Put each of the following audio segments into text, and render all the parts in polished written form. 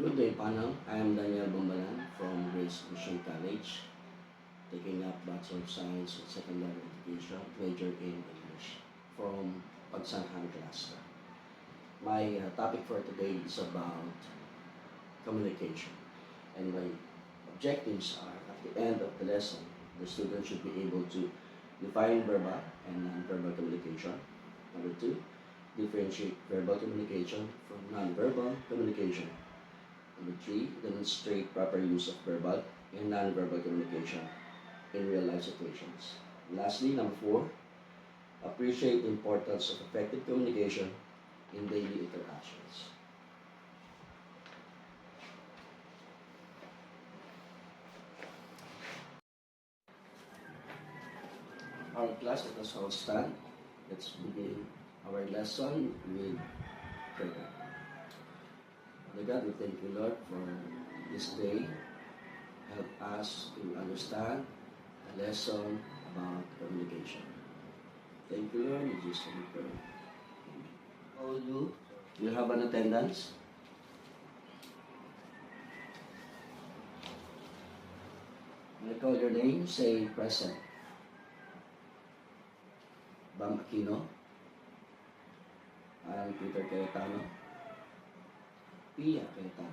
Good day, panel. I am Daniel Bambalan from Grace Mission College, taking up Bachelor of Science in Secondary Education, major in English, from Pagsanhan class. My topic for today is about communication, and my objectives are at the end of the lesson, the student should be able to define verbal and non-verbal communication. Number two, differentiate verbal communication from non-verbal communication. Number three, demonstrate proper use of verbal and non-verbal communication in real-life situations. Lastly, number four, appreciate the importance of effective communication in daily interactions. Our class, let us all stand. Let's begin our lesson with prayer. Father God, we thank you, Lord, for this day. Help us to understand a lesson about communication. Thank you, Lord. In Jesus' name we pray. All you have an attendance? When I call your name, say present. Bam Aquino. I'm Peter Cayetano. Pia Cayetano.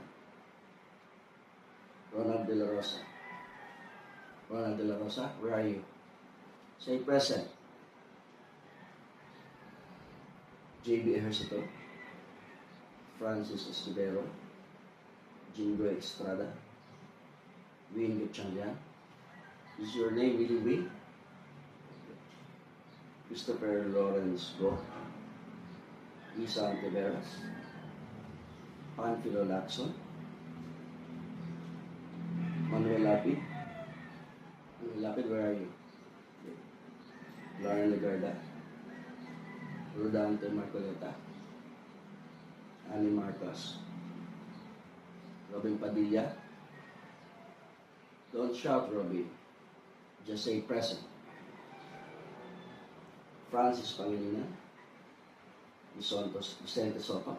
Ronald De La Rosa. Ronald De La Rosa, where are you? Say present. J.B. Ejercito. Francis Escudero. Jingo Estrada. Win Gutchangian. Is your name really Win? Christopher Lawrence Go. Isan Tiveras. Panfilo Lacson. Manuel Lapid. Manuel Lapid, where are you? Lauren Legarda. Rodante Marcoleta. Annie Marcos. Robin Padilla. Don't shout, Robin. Just say present. Francis Pangilinan. Vicente Sopa.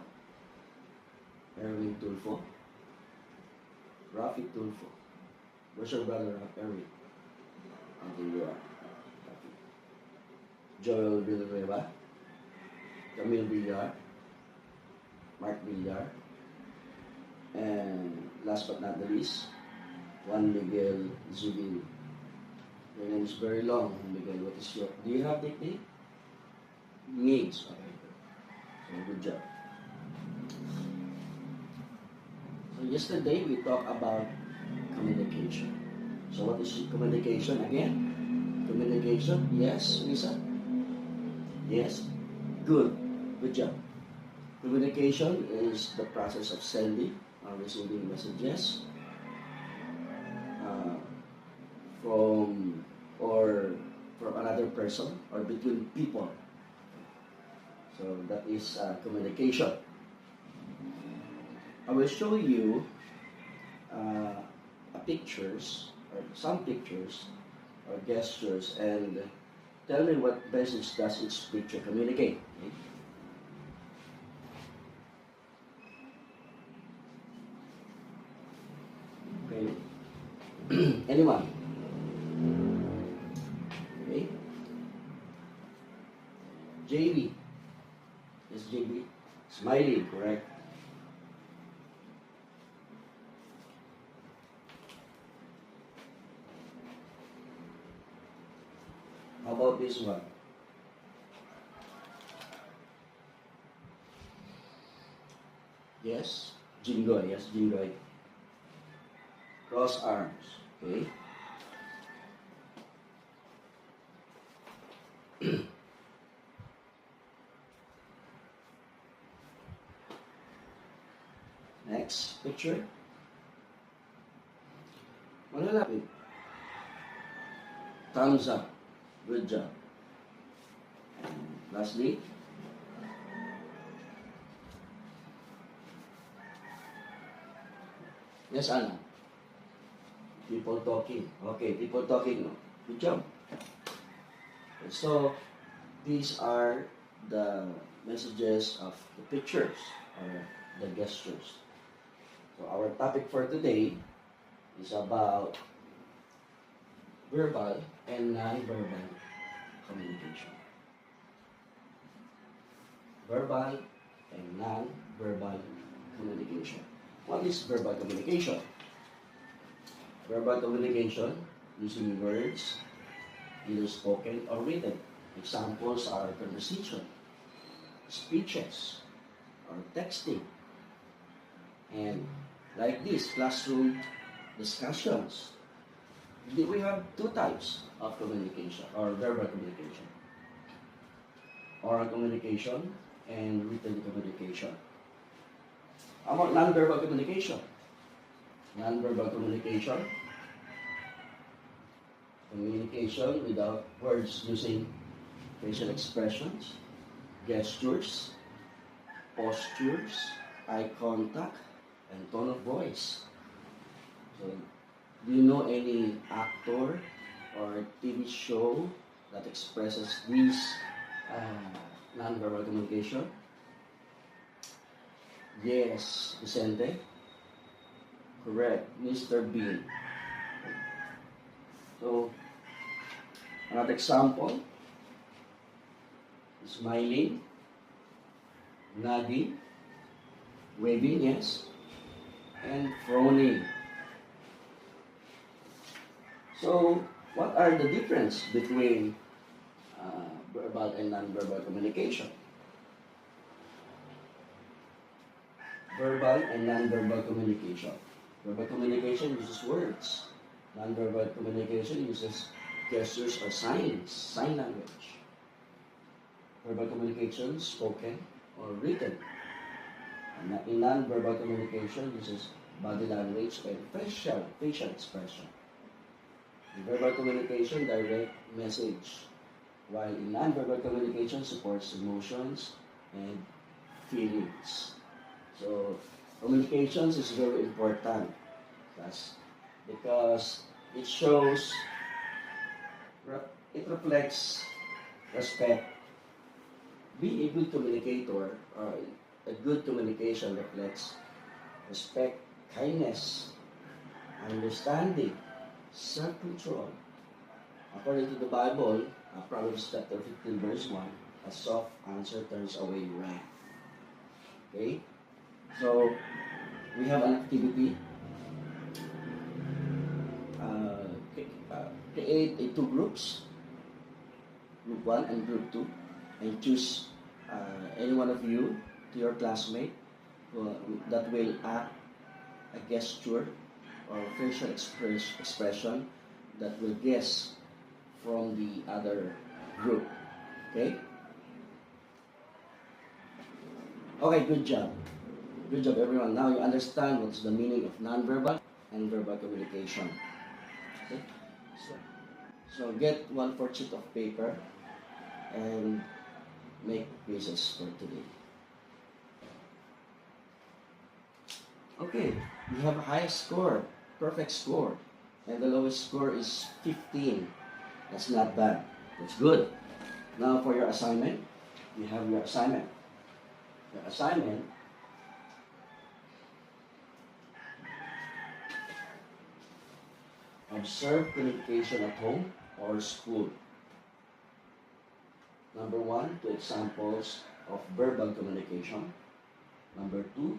Erwin Tulfo. Rafi Tulfo. Where's your brother, Erwin? Until you are. Rafi. Joel Villanueva. Camille Villar. Mark Villar. And last but not the least, Juan Miguel Zubin. Your name is very long, Miguel. What is your... Do you have nickname? Needs. Okay. So good job. So yesterday we talked about communication. So what is communication again? Communication, yes, Lisa? Yes. Good. Good job. Communication is the process of sending or receiving messages from another person or between people. So that is communication. I will show you pictures or some pictures or gestures and tell me what message does each picture communicate. Okay. Anyone? Okay. JB. Yes, JB. Smiling, correct? How about this one? Yes, Jingoy. Yes, Jingoy. Cross arms. Okay. Next picture. Malalapit. Thumbs up. Good job. Lastly. Yes, Anna. People talking. Okay, people talking. Good job. So, these are the messages of the pictures or the gestures. So our topic for today is about verbal and non-verbal communication. Verbal and non-verbal communication. What is verbal communication? Verbal communication using words, either spoken or written. Examples are conversation, speeches, or texting. And like this, classroom discussions. We have two types of communication or verbal communication. Oral communication and written communication. How about non-verbal communication? Non-verbal communication. Communication without words using facial expressions, gestures, postures, eye contact, and tone of voice. So, do you know any actor or TV show that expresses these non-verbal communication? Yes, Vicente. Correct, Mr. Bean. So, another example, smiling, nodding, waving, yes, and frowning. So, what are the difference between verbal and non-verbal communication? Verbal and non-verbal communication. Verbal communication uses words. Non-verbal communication uses gestures or signs, sign language. Verbal communication, spoken or written. In non-verbal communication uses body language and facial expression. In verbal communication, direct message, while in non-verbal communication supports emotions and feelings. So, communications is very important because it shows, it reflects respect. Being a good communicator or a good communication reflects respect, kindness, understanding, self-control. According to the Bible, Proverbs chapter 15 verse 1, a soft answer turns away wrath. Okay? So, we have an activity. Create two groups, group 1 and group 2, and choose any one of you to your classmate that will act a gesture or facial expression that will guess from the other group. Okay? Okay, good job. Good job, everyone. Now you understand what's the meaning of non-verbal and verbal communication. Okay? So get 1/4 sheet of paper and make quizzes for today. Okay, you have a high score, perfect score, and the lowest score is 15. That's not bad. That's good. Now for your assignment, you have your assignment. Your assignment, observe communication at home or school. Number 1, 2 examples of verbal communication. Number 2,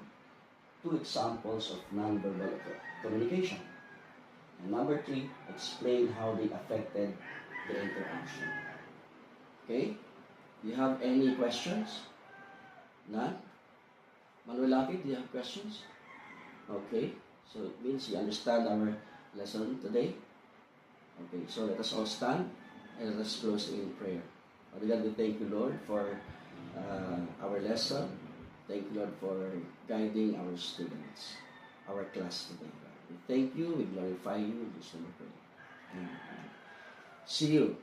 2 examples of non-verbal communication. And number 3, explain how they affected the interaction. Okay? Do you have any questions? None? Manuel Lapid, do you have questions? Okay. So it means you understand our lesson today. Okay, so let us all stand and let us close in prayer. Father God, we thank you, Lord, for our lesson. Thank you, Lord, for guiding our students, our class today. We thank you, we glorify you, in Jesus' name we pray. Amen. See you.